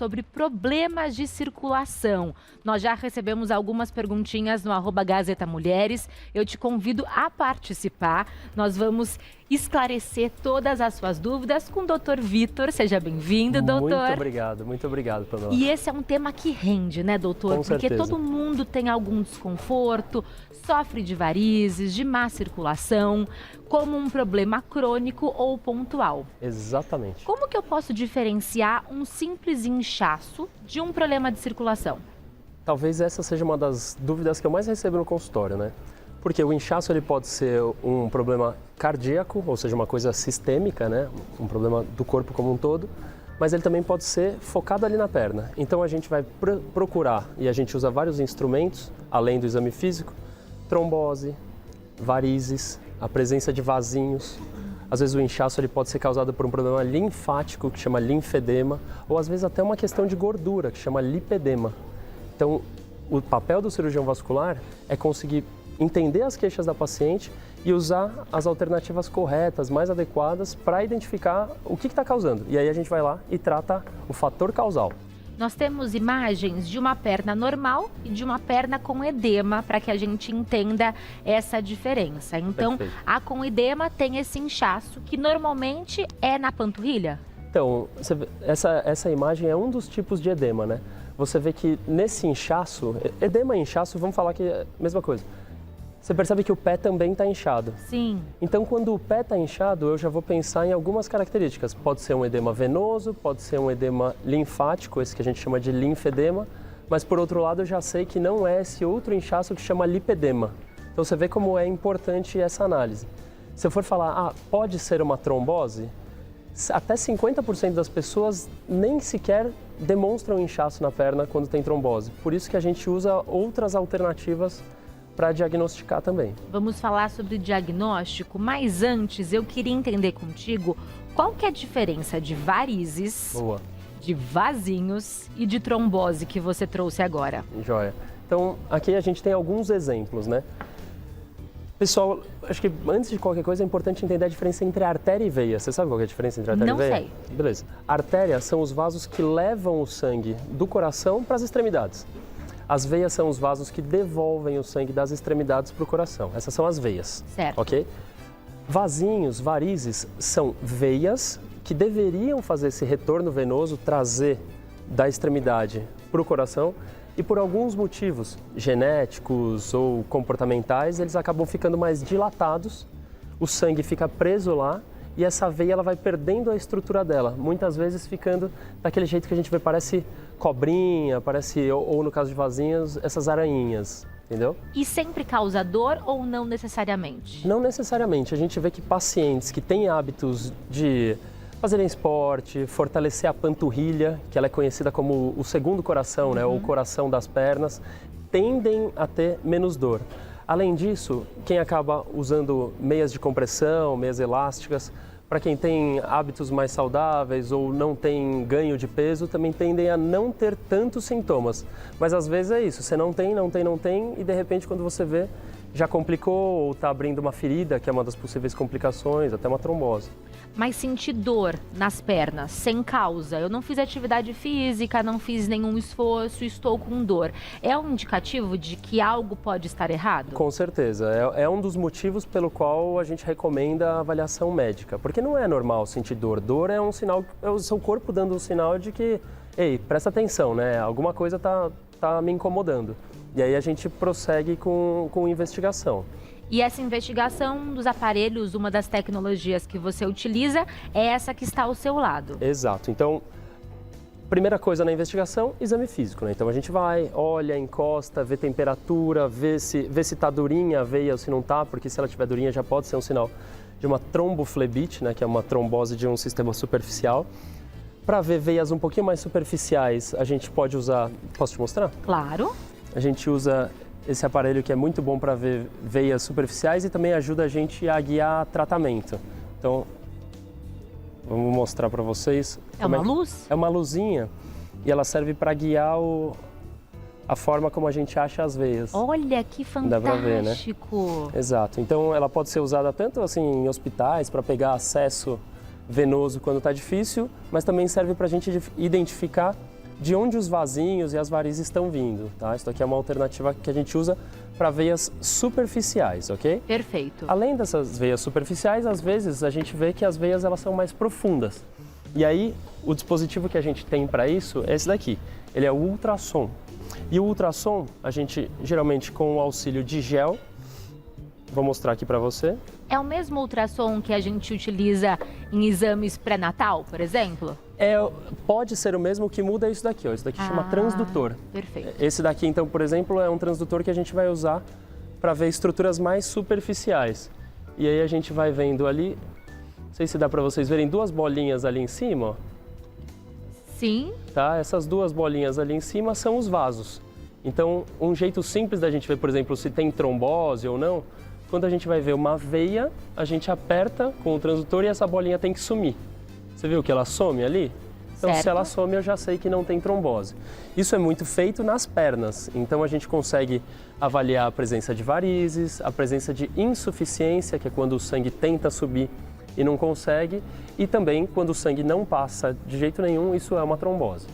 sobre problemas de circulação. Nós já recebemos algumas perguntinhas no @Gazeta Mulheres. Eu te convido a participar. Nós vamos esclarecer todas as suas dúvidas com o Dr. Vitor. Seja bem-vindo, doutor. Muito obrigado, Pamela. E esse é um tema que rende, né, doutor? Com Porque certeza. todo mundo tem algum desconforto, sofre de varizes, de má circulação, como um problema crônico ou pontual. Exatamente. Como que eu posso diferenciar um simples inchaço de um problema de circulação? Talvez essa seja uma das dúvidas que eu mais recebo no consultório, né? Porque o inchaço ele pode ser um problema cardíaco, ou seja, uma coisa sistêmica, né? Um problema do corpo como um todo, mas ele também pode ser focado ali na perna. Então a gente vai procurar, e a gente usa vários instrumentos, além do exame físico, trombose, varizes, a presença de vasinhos. Às vezes o inchaço ele pode ser causado por um problema linfático, que chama linfedema, ou às vezes até uma questão de gordura, que chama lipedema. Então, o papel do cirurgião vascular é conseguir entender as queixas da paciente e usar as alternativas corretas, mais adequadas, para identificar o que está causando. E aí a gente vai lá e trata o fator causal. Nós temos imagens de uma perna normal e de uma perna com edema, para que a gente entenda essa diferença. Então, Perfeito. a com edema tem esse inchaço, que normalmente é na panturrilha? Então, essa imagem é um dos tipos de edema, né? Você vê que nesse inchaço, edema e inchaço, vamos falar que é a mesma coisa. Você percebe que o pé também está inchado. Sim. Então, quando o pé está inchado, eu já vou pensar em algumas características. Pode ser um edema venoso, pode ser um edema linfático, esse que a gente chama de linfedema, mas por outro lado eu já sei que não é esse outro inchaço que chama lipedema. Então você vê como é importante essa análise. Se eu for falar, pode ser uma trombose, até 50% das pessoas nem sequer demonstram inchaço na perna quando tem trombose. Por isso que a gente usa outras alternativas para diagnosticar também. Vamos falar sobre diagnóstico, mas antes eu queria entender contigo qual que é a diferença de varizes, Boa. de vasinhos e de trombose que você trouxe agora. Joia. Então, aqui a gente tem alguns exemplos, né? Pessoal, acho que antes de qualquer coisa é importante entender a diferença entre artéria e veia. Você sabe qual é a diferença entre artéria Não e veia? sei. Beleza. Artéria são os vasos que levam o sangue do coração para as extremidades. As veias são os vasos que devolvem o sangue das extremidades para o coração. Essas são as veias. Certo. Ok? Vasinhos, varizes, são veias que deveriam fazer esse retorno venoso, trazer da extremidade para o coração, e por alguns motivos genéticos ou comportamentais, eles acabam ficando mais dilatados, o sangue fica preso lá e essa veia ela vai perdendo a estrutura dela, muitas vezes ficando daquele jeito que a gente vê, parece cobrinha, parece, ou no caso de vasinhos, essas aranhinhas, entendeu? E sempre causa dor ou não necessariamente? Não necessariamente, a gente vê que pacientes que têm hábitos de fazerem esporte, fortalecer a panturrilha, que ela é conhecida como o segundo coração, né, ou o coração das pernas, tendem a ter menos dor. Além disso, quem acaba usando meias de compressão, meias elásticas, para quem tem hábitos mais saudáveis ou não tem ganho de peso, também tendem a não ter tantos sintomas. Mas às vezes é isso, você não tem e de repente quando você vê, já complicou ou está abrindo uma ferida, que é uma das possíveis complicações, até uma trombose. Mas sentir dor nas pernas, sem causa, eu não fiz atividade física, não fiz nenhum esforço, estou com dor. É um indicativo de que algo pode estar errado? Com certeza, é um dos motivos pelo qual a gente recomenda a avaliação médica. Porque não é normal sentir dor. Dor é um sinal, é o seu corpo dando um sinal de que, ei, presta atenção, né? Alguma coisa tá me incomodando. E aí a gente prossegue com investigação. E essa investigação dos aparelhos, uma das tecnologias que você utiliza, é essa que está ao seu lado. Exato. Então, primeira coisa na investigação, exame físico, né? Então a gente vai, olha, encosta, vê temperatura, vê se tá durinha a veia ou se não tá, porque se ela tiver durinha já pode ser um sinal de uma tromboflebite, né? Que é uma trombose de um sistema superficial. Para ver veias um pouquinho mais superficiais, a gente pode usar... Posso te mostrar? Claro. A gente usa esse aparelho que é muito bom para ver veias superficiais e também ajuda a gente a guiar tratamento. Então, vamos mostrar para vocês. É uma luz? É uma luzinha e ela serve para guiar a forma como a gente acha as veias. Olha, que fantástico! Dá pra ver, né? Exato. Então, ela pode ser usada tanto assim em hospitais para pegar acesso venoso quando está difícil, mas também serve para a gente identificar de onde os vasinhos e as varizes estão vindo, tá? Isso aqui é uma alternativa que a gente usa para veias superficiais, ok? Perfeito. Além dessas veias superficiais, às vezes a gente vê que as veias elas são mais profundas. E aí, o dispositivo que a gente tem para isso é esse daqui. Ele é o ultrassom. E o ultrassom, a gente geralmente com o auxílio de gel, vou mostrar aqui para você. É o mesmo ultrassom que a gente utiliza em exames pré-natal, por exemplo? Pode ser o mesmo, que muda é isso daqui, ó. Isso daqui chama transdutor. Perfeito. Esse daqui, então, por exemplo, é um transdutor que a gente vai usar para ver estruturas mais superficiais. E aí a gente vai vendo ali, não sei se dá para vocês verem, duas bolinhas ali em cima, ó. Sim. Tá? Essas duas bolinhas ali em cima são os vasos. Então, um jeito simples da gente ver, por exemplo, se tem trombose ou não, quando a gente vai ver uma veia, a gente aperta com o transdutor e essa bolinha tem que sumir. Você viu que ela some ali? Então, Certo. se ela some, eu já sei que não tem trombose. Isso é muito feito nas pernas. Então, a gente consegue avaliar a presença de varizes, a presença de insuficiência, que é quando o sangue tenta subir e não consegue, e também quando o sangue não passa de jeito nenhum, isso é uma trombose.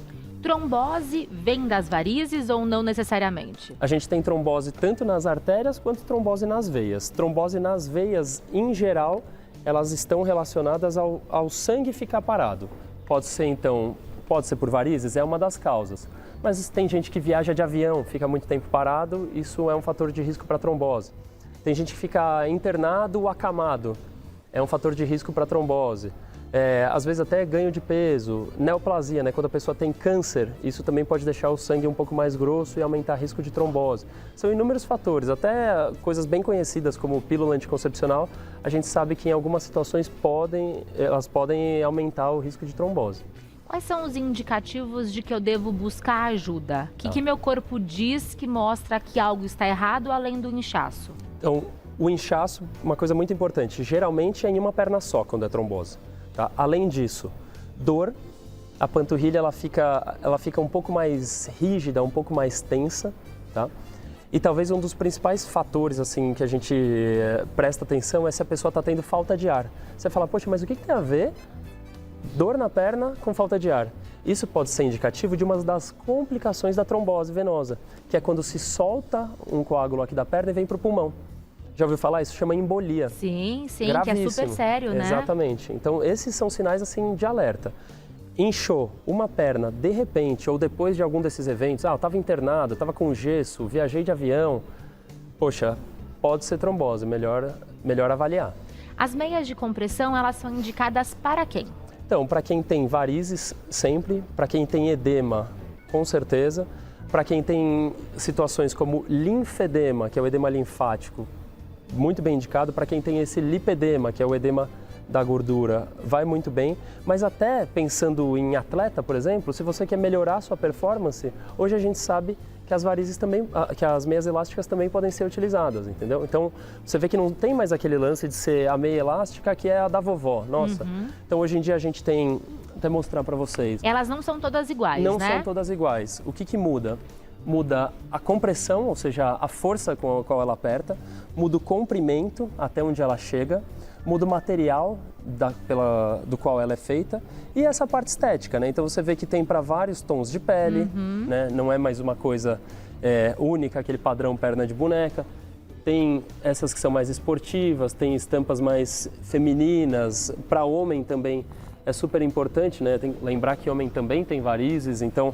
Trombose vem das varizes ou não necessariamente? A gente tem trombose tanto nas artérias quanto trombose nas veias. Trombose nas veias, em geral, elas estão relacionadas ao sangue ficar parado. Pode ser, então, pode ser por varizes, é uma das causas. Mas tem gente que viaja de avião, fica muito tempo parado, isso é um fator de risco para trombose. Tem gente que fica internado, acamado, é um fator de risco para trombose. Às vezes até ganho de peso, neoplasia, né? Quando a pessoa tem câncer, isso também pode deixar o sangue um pouco mais grosso e aumentar o risco de trombose. São inúmeros fatores, até coisas bem conhecidas como pílula anticoncepcional, a gente sabe que em algumas situações elas podem aumentar o risco de trombose. Quais são os indicativos de que eu devo buscar ajuda? O que meu corpo diz que mostra que algo está errado além do inchaço? Então, o inchaço, uma coisa muito importante, geralmente é em uma perna só quando é trombose. Tá? Além disso, dor, a panturrilha ela fica um pouco mais rígida, um pouco mais tensa, tá? E talvez um dos principais fatores assim que a gente presta atenção é se a pessoa está tendo falta de ar. Você fala, poxa, mas o que tem a ver dor na perna com falta de ar? Isso pode ser indicativo de uma das complicações da trombose venosa, que é quando se solta um coágulo aqui da perna e vem para o pulmão. Já ouviu falar? Isso chama embolia. Sim, Gravíssimo. que é super sério, né? Exatamente. Então, esses são sinais assim de alerta. Inchou uma perna de repente ou depois de algum desses eventos, eu estava internado, estava com gesso, viajei de avião, poxa, pode ser trombose, melhor avaliar. As meias de compressão, elas são indicadas para quem? Então, para quem tem varizes, sempre, para quem tem edema, com certeza, para quem tem situações como linfedema, que é o edema linfático, muito bem indicado. Para quem tem esse lipedema, que é o edema da gordura, vai muito bem. Mas até pensando em atleta, por exemplo, se você quer melhorar a sua performance, hoje a gente sabe que as varizes também, que as meias elásticas também podem ser utilizadas, entendeu? Então, você vê que não tem mais aquele lance de ser a meia elástica que é a da vovó, nossa. Então, hoje em dia a gente tem, até mostrar para vocês. Elas não são todas iguais, Não né? são todas iguais. O que muda? Muda a compressão, ou seja, a força com a qual ela aperta, muda o comprimento até onde ela chega, muda o material do qual ela é feita e essa parte estética, né? Então você vê que tem para vários tons de pele, né? Não é mais uma coisa única, aquele padrão perna de boneca. Tem essas que são mais esportivas, tem estampas mais femininas, para homem também é super importante, né? Tem que lembrar que homem também tem varizes, então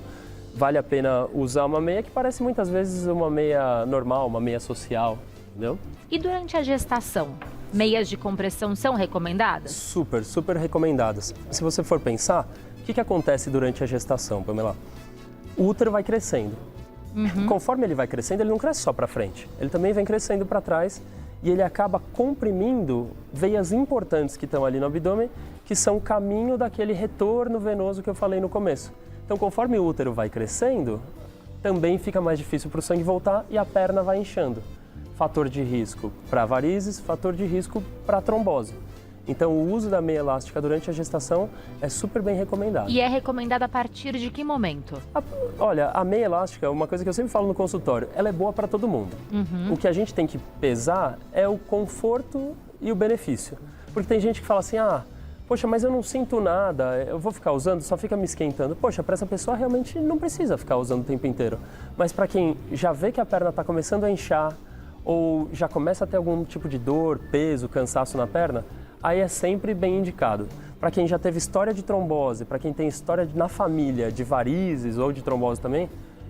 vale a pena usar uma meia que parece muitas vezes uma meia normal, uma meia social, entendeu? E durante a gestação, meias de compressão são recomendadas? Super, super recomendadas. Se você for pensar, o que acontece durante a gestação, Pamela? O útero vai crescendo. Conforme ele vai crescendo, ele não cresce só para frente, ele também vem crescendo para trás e ele acaba comprimindo veias importantes que estão ali no abdômen, que são o caminho daquele retorno venoso que eu falei no começo. Então, conforme o útero vai crescendo, também fica mais difícil para o sangue voltar e a perna vai inchando. Fator de risco para varizes, fator de risco para trombose. Então, o uso da meia elástica durante a gestação é super bem recomendado. E é recomendada a partir de que momento? Olha, a meia elástica é uma coisa que eu sempre falo no consultório, ela é boa para todo mundo. O que a gente tem que pesar é o conforto e o benefício. Porque tem gente que fala assim, Poxa, mas eu não sinto nada, eu vou ficar usando, só fica me esquentando. Poxa, para essa pessoa realmente não precisa ficar usando o tempo inteiro. Mas para quem já vê que a perna está começando a inchar ou já começa a ter algum tipo de dor, peso, cansaço na perna, aí é sempre bem indicado. Para quem já teve história de trombose, para quem tem história na família de varizes ou de trombose também,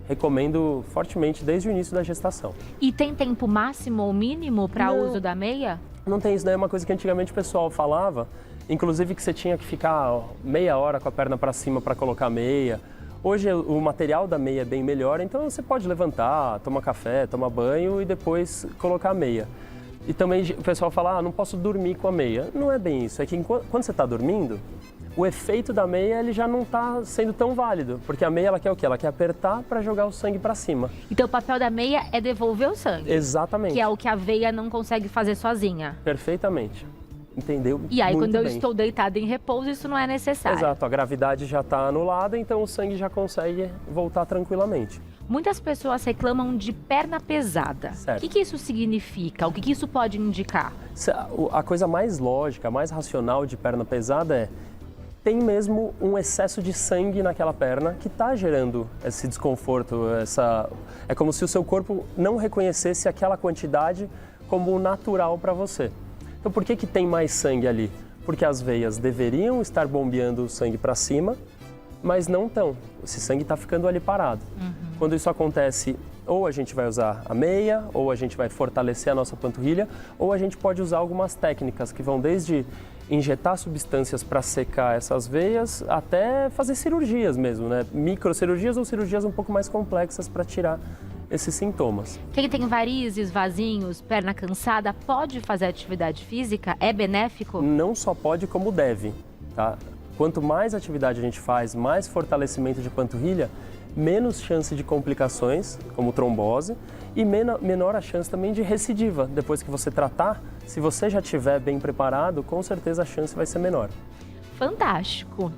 recomendo fortemente desde o início da gestação. E tem tempo máximo ou mínimo para uso da meia? Não tem, isso daí é uma coisa que antigamente o pessoal falava, inclusive que você tinha que ficar meia hora com a perna para cima para colocar a meia. Hoje o material da meia é bem melhor, então você pode levantar, tomar café, tomar banho e depois colocar a meia. E também o pessoal fala, não posso dormir com a meia. Não é bem isso, é que quando você está dormindo, o efeito da meia ele já não está sendo tão válido, porque a meia ela quer o quê? Ela quer apertar para jogar o sangue para cima. Então o papel da meia é devolver o sangue. Exatamente. Que é o que a veia não consegue fazer sozinha. Perfeitamente. Entendeu? E aí, muito quando eu bem. estou deitada em repouso, isso não é necessário. Exato, a gravidade já está anulada, então o sangue já consegue voltar tranquilamente. Muitas pessoas reclamam de perna pesada. Certo. O que isso significa? O que isso pode indicar? A coisa mais lógica, mais racional de perna pesada é tem mesmo um excesso de sangue naquela perna que está gerando esse desconforto. É como se o seu corpo não reconhecesse aquela quantidade como natural para você. Então, por que tem mais sangue ali? Porque as veias deveriam estar bombeando o sangue para cima, mas não estão. Esse sangue está ficando ali parado. Quando isso acontece, ou a gente vai usar a meia, ou a gente vai fortalecer a nossa panturrilha, ou a gente pode usar algumas técnicas que vão desde injetar substâncias para secar essas veias, até fazer cirurgias mesmo, né? Microcirurgias ou cirurgias um pouco mais complexas para tirar esses sintomas. Quem tem varizes, vasinhos, perna cansada, pode fazer atividade física? É benéfico? Não só pode, como deve, tá? Quanto mais atividade a gente faz, mais fortalecimento de panturrilha, menos chance de complicações, como trombose, e menor a chance também de recidiva. Depois que você tratar, se você já estiver bem preparado, com certeza a chance vai ser menor. Fantástico!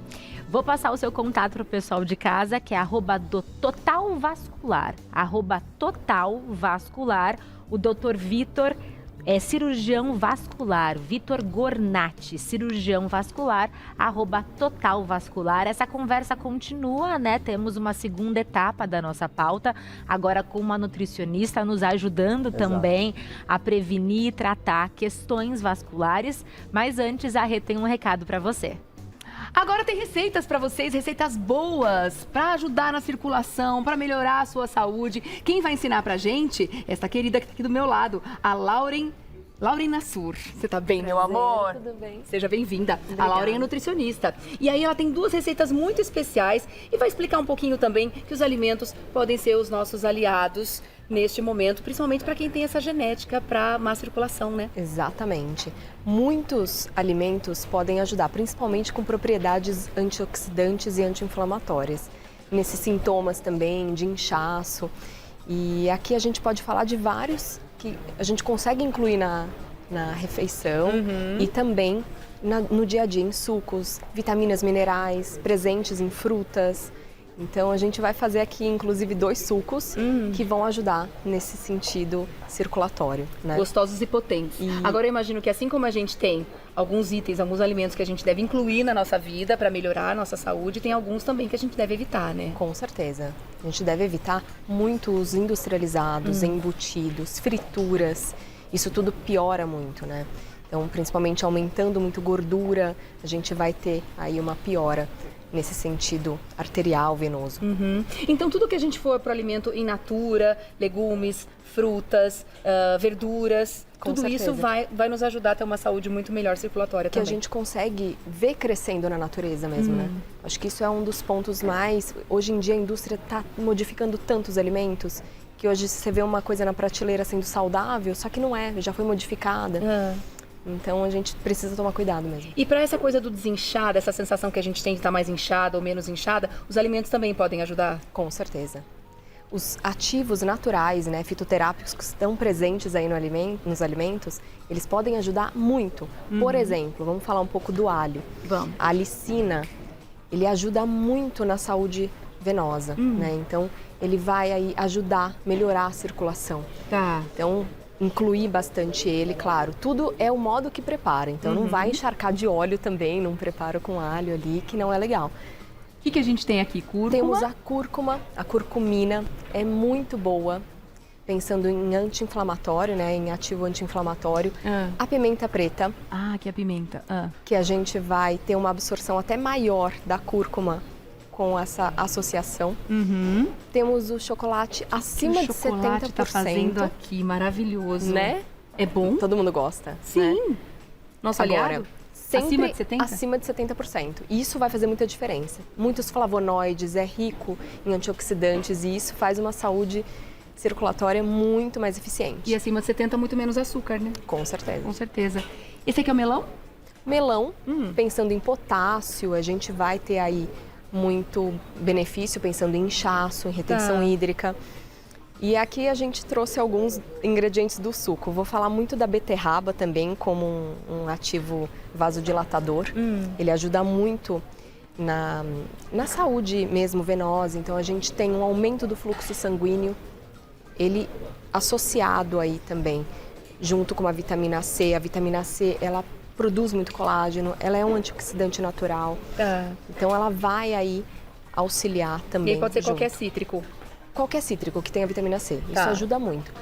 Vou passar o seu contato para o pessoal de casa, que é @totalvascular. @totalvascular. O Dr. Vitor é cirurgião vascular, Vitor Gornati, cirurgião vascular, @totalvascular. Essa conversa continua, né? Temos uma segunda etapa da nossa pauta, agora com uma nutricionista nos ajudando também a prevenir e tratar questões vasculares. Mas antes, a Rê tem um recado para você. Agora tem receitas para vocês, receitas boas para ajudar na circulação, para melhorar a sua saúde. Quem vai ensinar pra gente? Essa querida que tá aqui do meu lado, a Lauren Nassur. Você tá bem, meu amor? Tudo bem. Seja bem-vinda. Obrigada. A Lauren é nutricionista. E aí ela tem duas receitas muito especiais e vai explicar um pouquinho também que os alimentos podem ser os nossos aliados neste momento, principalmente para quem tem essa genética para má circulação, né? Exatamente. Muitos alimentos podem ajudar, principalmente com propriedades antioxidantes e anti-inflamatórias. Nesses sintomas também de inchaço. E aqui a gente pode falar de vários que a gente consegue incluir na refeição e também no dia a dia, em sucos, vitaminas minerais, presentes em frutas. Então a gente vai fazer aqui inclusive 2 sucos que vão ajudar nesse sentido circulatório, né? Gostosos e potentes. Agora eu imagino que assim como a gente tem alguns itens, alguns alimentos que a gente deve incluir na nossa vida para melhorar a nossa saúde, tem alguns também que a gente deve evitar, né? Com certeza. A gente deve evitar muito os industrializados, embutidos, frituras. Isso tudo piora muito, né? Então, principalmente aumentando muito gordura, a gente vai ter aí uma piora nesse sentido arterial, venoso. Então, tudo que a gente for para o alimento in natura, legumes, frutas, verduras, Com tudo certeza. isso vai nos ajudar a ter uma saúde muito melhor circulatória Que a também. gente consegue ver crescendo na natureza mesmo, né? Acho que isso é um dos pontos mais... Hoje em dia a indústria está modificando tantos alimentos que hoje você vê uma coisa na prateleira sendo saudável, só que não é, já foi modificada. Então a gente precisa tomar cuidado mesmo. E para essa coisa do desinchar, essa sensação que a gente tem de estar mais inchada ou menos inchada, os alimentos também podem ajudar? Com certeza. Os ativos naturais, né, fitoterápicos que estão presentes aí nos alimentos, eles podem ajudar muito. Por exemplo, vamos falar um pouco do alho. Vamos. A alicina, ele ajuda muito na saúde venosa, né? Então, ele vai aí ajudar, melhorar a circulação. Tá. Então, incluir bastante ele, claro. Tudo é o modo que prepara, então não vai encharcar de óleo também, não prepara com alho ali, que não é legal. O que a gente tem aqui? Cúrcuma? Temos a cúrcuma, a curcumina, é muito boa, pensando em anti-inflamatório, né, em ativo anti-inflamatório. A pimenta preta, Que é a pimenta. que a gente vai ter uma absorção até maior da cúrcuma com essa associação. Temos o chocolate acima de 70%. O chocolate tá fazendo aqui, maravilhoso. Né? É bom? Todo mundo gosta. Sim. Né? Nosso Agora, aliado? sempre Acima de 70%? acima de 70%. E isso vai fazer muita diferença. Muitos flavonoides, é rico em antioxidantes e isso faz uma saúde circulatória muito mais eficiente. E acima de 70, muito menos açúcar, né? Com certeza. Com certeza. Esse aqui é o melão? Melão, pensando em potássio, a gente vai ter aí muito benefício, pensando em inchaço, em retenção hídrica. E aqui a gente trouxe alguns ingredientes do suco. Vou falar muito da beterraba também como um ativo vasodilatador. Ele ajuda muito na saúde mesmo venosa. Então a gente tem um aumento do fluxo sanguíneo. Ele associado aí também, junto com a vitamina C. A vitamina C, ela produz muito colágeno, ela é um antioxidante natural. Então ela vai aí auxiliar também. E aí pode ser junto. qualquer cítrico. Qualquer cítrico que tenha vitamina C. Isso Tá. ajuda muito.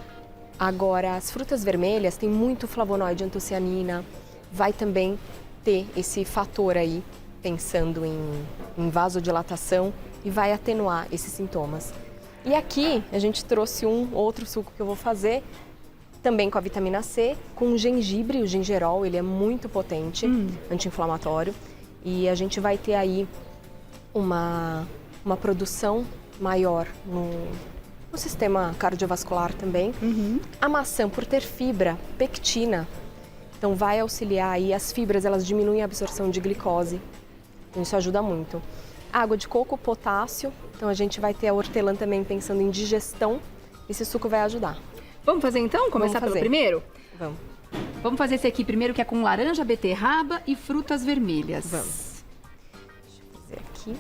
Agora, as frutas vermelhas têm muito flavonoide, antocianina. Vai também ter esse fator aí, pensando em vasodilatação, e vai atenuar esses sintomas. E aqui a gente trouxe um outro suco que eu vou fazer, também com a vitamina C, com o gengibre, o gingerol, ele é muito potente, anti-inflamatório. E a gente vai ter aí uma produção maior no sistema cardiovascular também. A maçã, por ter fibra, pectina, então vai auxiliar aí, as fibras elas diminuem a absorção de glicose, então isso ajuda muito. Água de coco, potássio, então a gente vai ter a hortelã também pensando em digestão, esse suco vai ajudar. Vamos fazer então? Começar pelo fazer. primeiro? Vamos. Vamos fazer esse aqui primeiro, que é com laranja, beterraba e frutas vermelhas. Vamos. Deixa eu fazer aqui.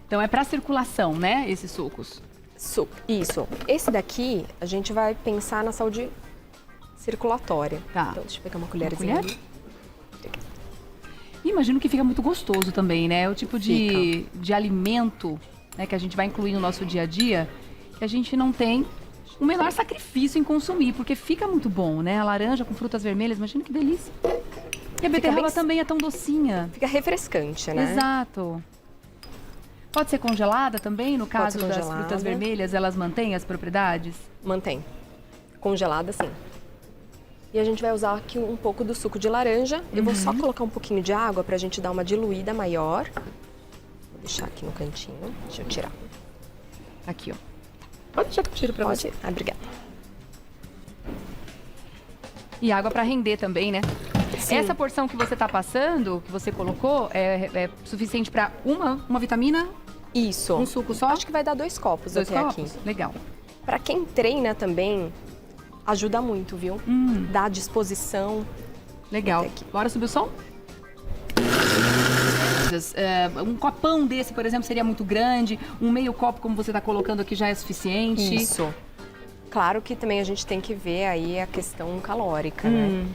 Então é para circulação, né, esses sucos? Suco, isso. Esse daqui, a gente vai pensar na saúde circulatória. Tá. Então, deixa eu pegar uma colherzinha. colher? E imagino que fica muito gostoso também, né? O tipo de alimento, né, que a gente vai incluir no nosso dia a dia, que a gente não tem o menor sacrifício em consumir, porque fica muito bom, né? A laranja com frutas vermelhas, imagina que delícia. E a beterraba bem- também é tão docinha. Fica refrescante, né? Exato. Pode ser congelada também, no caso ser das congelada. frutas vermelhas, elas mantêm as propriedades? Mantém. Congelada, sim. E a gente vai usar aqui um pouco do suco de laranja. Eu vou só colocar um pouquinho de água pra gente dar uma diluída maior. Vou deixar aqui no cantinho. Deixa eu tirar. Aqui, ó. Pode deixar que eu tiro pra você. Pode? Ah, obrigada. E água pra render também, né? Sim. Essa porção que você tá passando, que você colocou, é suficiente pra uma vitamina, Isso. um suco só? Acho que vai dar 2 copos 2 até copos? aqui. Legal. Pra quem treina também, ajuda muito, viu? Dá disposição. Legal. Até aqui. Bora subir o som? Um copão desse, por exemplo, seria muito grande. Um meio copo, como você está colocando aqui, já é suficiente. Isso. Claro que também a gente tem que ver aí a questão calórica, né?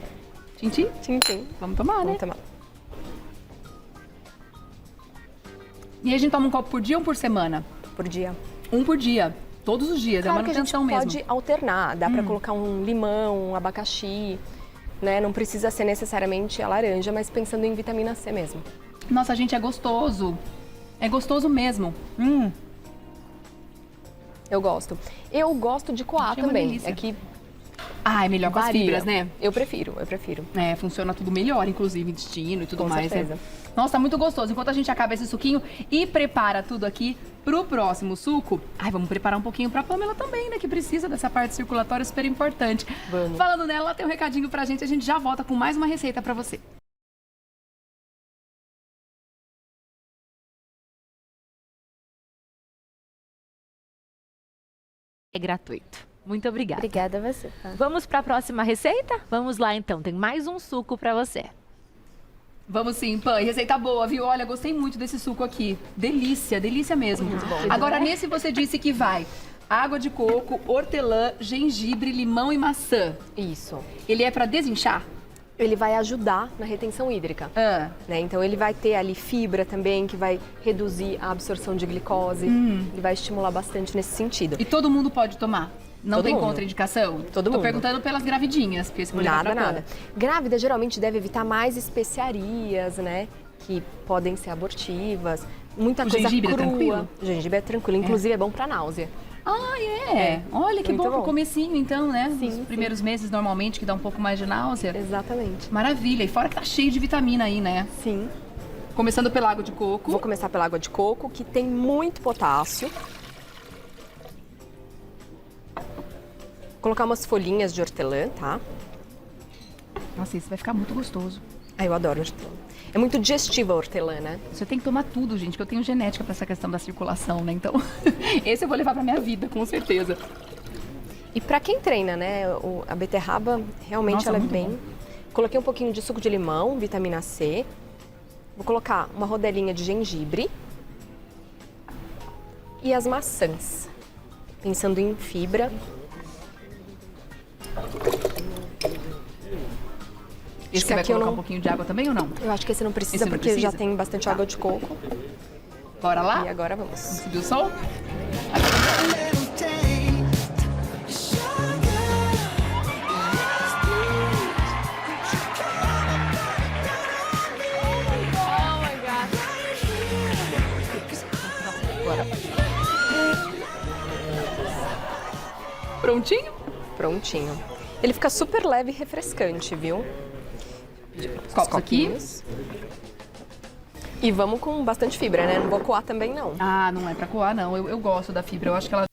Tintim? Sim, sim. Vamos tomar, né? Vamos tomar. E a gente toma um copo por dia ou por semana? Por dia. Um por dia. Todos os dias. Claro é que a gente manutenção mesmo. pode alternar. Dá pra colocar um limão, um abacaxi, né? Não precisa ser necessariamente a laranja, mas pensando em vitamina C mesmo. Nossa, gente, é gostoso. É gostoso mesmo. Eu gosto. Eu gosto de coar Achei uma também. delícia. É que Ah, é melhor com as varia. fibras, né? Eu prefiro. É, funciona tudo melhor, inclusive intestino e tudo Com mais, certeza. né? Nossa, tá muito gostoso. Enquanto a gente acaba esse suquinho e prepara tudo aqui pro próximo suco, vamos preparar um pouquinho pra Pamela também, né? Que precisa dessa parte circulatória super importante. Vamos. Falando nela, ela tem um recadinho pra gente, a gente já volta com mais uma receita pra você. É gratuito. Muito obrigada. Obrigada a você. Tá? Vamos para a próxima receita? Vamos lá então, tem mais um suco para você. Vamos sim, Pan. Receita boa, viu? Olha, gostei muito desse suco aqui. Delícia, delícia mesmo. Muito bom. Agora, nesse você disse que vai Água de coco, hortelã, gengibre, limão e maçã. Isso. Ele é para desinchar? Ele vai ajudar na retenção hídrica. Né? Então ele vai ter ali fibra também, que vai reduzir a absorção de glicose. Ele vai estimular bastante nesse sentido. E todo mundo pode tomar? Não Todo tem mundo. contraindicação? Todo Tô mundo. perguntando pelas gravidinhas, porque se for levar Nada, pra nada. Grávida geralmente deve evitar mais especiarias, né? Que podem ser abortivas. Muita O coisa gengibre é crua. tranquilo? O gengibre é tranquilo. Inclusive é bom pra náusea. Ah, é? Olha que Muito bom pro bom. comecinho, então, né? Sim, Os sim. primeiros meses, normalmente, que dá um pouco mais de náusea. Exatamente. Maravilha. E fora que tá cheio de vitamina aí, né? Sim. Começando pela água de coco. Vou começar pela água de coco, que tem muito potássio. Vou colocar umas folhinhas de hortelã, tá? Nossa, isso vai ficar muito gostoso. Ah, eu adoro hortelã. É muito digestiva a hortelã, né? Você tem que tomar tudo, gente, que eu tenho genética pra essa questão da circulação, né? Então, esse eu vou levar pra minha vida, com certeza. E pra quem treina, né? A beterraba, realmente Nossa, ela é muito bem... bom. Coloquei um pouquinho de suco de limão, vitamina C. Vou colocar uma rodelinha de gengibre. E as maçãs. Pensando em fibra. Esse que você vai aqui eu colocar não- um pouquinho de água também ou não? Eu acho que esse não precisa, Esse não porque precisa? já tem bastante água de coco. Bora lá? E agora vamos. Subiu o som? Bora. Prontinho? Prontinho. Ele fica super leve e refrescante, viu? Os copos aqui. Copinhos. E vamos com bastante fibra, né? Não vou coar também, não. Ah, não é pra coar, não. Eu gosto da fibra. Eu acho que ela...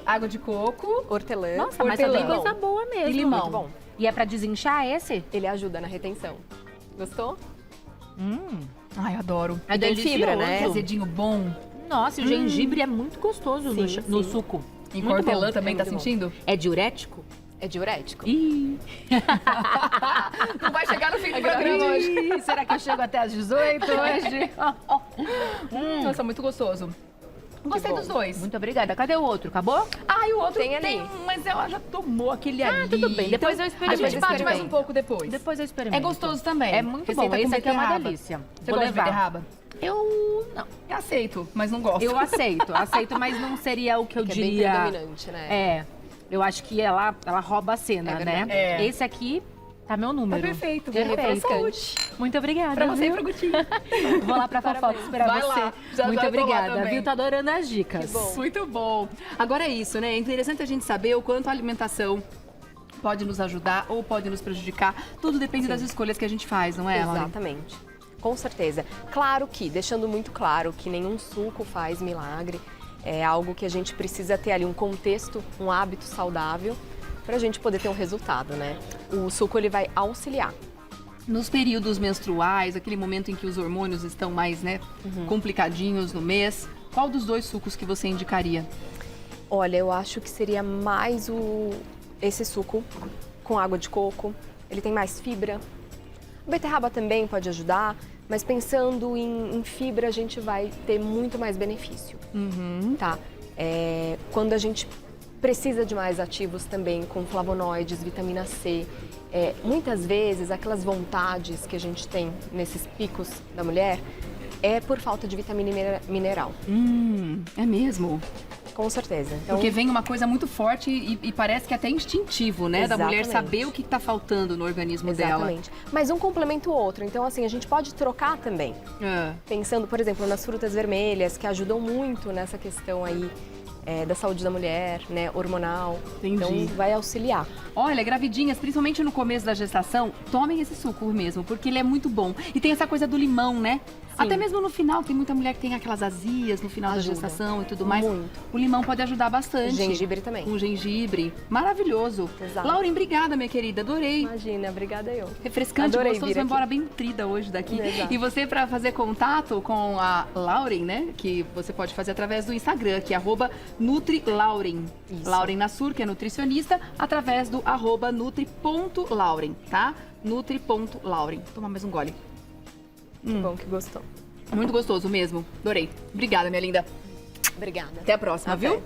Água de coco. Hortelã. Nossa, mas só tem hortelã. coisa boa mesmo. E limão. Muito bom. E é pra desinchar esse? Ele ajuda na retenção. Gostou? Ai, eu adoro. É tem fibra, né? delicioso. Azedinho bom. Nossa, e o gengibre é muito gostoso no, Sim, no sim. suco. E com Muito hortelã bom. também, É tá muito bom. sentindo? É diurético? É diurético. Ih, Não vai chegar no fim do programa hoje. será que eu chego até às 18 hoje? Nossa, muito gostoso. Gostei bom. dos dois. Muito obrigada. Cadê o outro? Acabou? Ah, e o outro Tem ali. mas ela já tomou aquele ali. tudo bem. Depois eu A experimento. gente bate mais experimenta. um pouco depois. Depois eu experimento. É gostoso também. É muito bom. Receita com Esse aqui é uma beterraba. delícia. Você Vou gosta de levar. beterraba? Eu não. Eu aceito, mas não gosto. Eu aceito, mas não seria o que eu Que é bem diria. predominante, né? É. Eu acho que ela rouba a cena, É né? verdade. É. Esse aqui tá meu número. Tá perfeito. Perfeito. Muito obrigada. Pra você e viu? pro Gutinho. Vou lá pra fofoca esperar Vai você. lá. Já Muito já eu tô lá obrigada, também. viu? Tá adorando as dicas. Que bom. Muito bom. Agora é isso, né? É interessante a gente saber o quanto a alimentação pode nos ajudar ou pode nos prejudicar. Tudo depende das escolhas que a gente faz, não é, Laura? Exatamente. Com certeza. Claro que, deixando muito claro que nenhum suco faz milagre. É algo que a gente precisa ter ali um contexto, um hábito saudável para a gente poder ter um resultado, né? O suco ele vai auxiliar. Nos períodos menstruais, aquele momento em que os hormônios estão mais, né, complicadinhos no mês, qual dos dois sucos que você indicaria? Olha, eu acho que seria mais esse suco com água de coco. Ele tem mais fibra. A beterraba também pode ajudar, mas pensando em fibra, a gente vai ter muito mais benefício, tá? Quando a gente precisa de mais ativos também, com flavonoides, vitamina C, muitas vezes aquelas vontades que a gente tem nesses picos da mulher é por falta de vitamina e mineral, É mesmo? com certeza. Então, Porque vem uma coisa muito forte e parece que até instintivo, né? Da mulher Exatamente. saber o que tá faltando no organismo dela. exatamente. Mas um complementa o outro, então assim, a gente pode trocar também. Ah. Pensando, por exemplo, nas frutas vermelhas, que ajudam muito nessa questão aí da saúde da mulher, né, hormonal. Entendi. Então, vai auxiliar. Olha, gravidinhas, principalmente no começo da gestação, tomem esse suco mesmo, porque ele é muito bom. E tem essa coisa do limão, né? Até mesmo no final, tem muita mulher que tem aquelas azias no final Ajuda. da gestação e tudo mais. Muito. O limão pode ajudar bastante. Gengibre também. Com gengibre. Maravilhoso. Exato. Lauren, obrigada, minha querida. Adorei. Imagina, obrigada eu. Refrescante, Adorei gostoso. vir Vai aqui. embora bem nutrida hoje daqui. Exato. E você, para fazer contato com a Lauren, né? Que você pode fazer através do Instagram, que é @NutriLauren. Isso. Lauren Nassur, que é nutricionista, através do @nutri.lauren, tá? Nutri.lauren. Vou tomar mais um gole. Que bom que gostou. Muito gostoso mesmo. Adorei. Obrigada, minha linda. Obrigada. Até a próxima, Até. viu?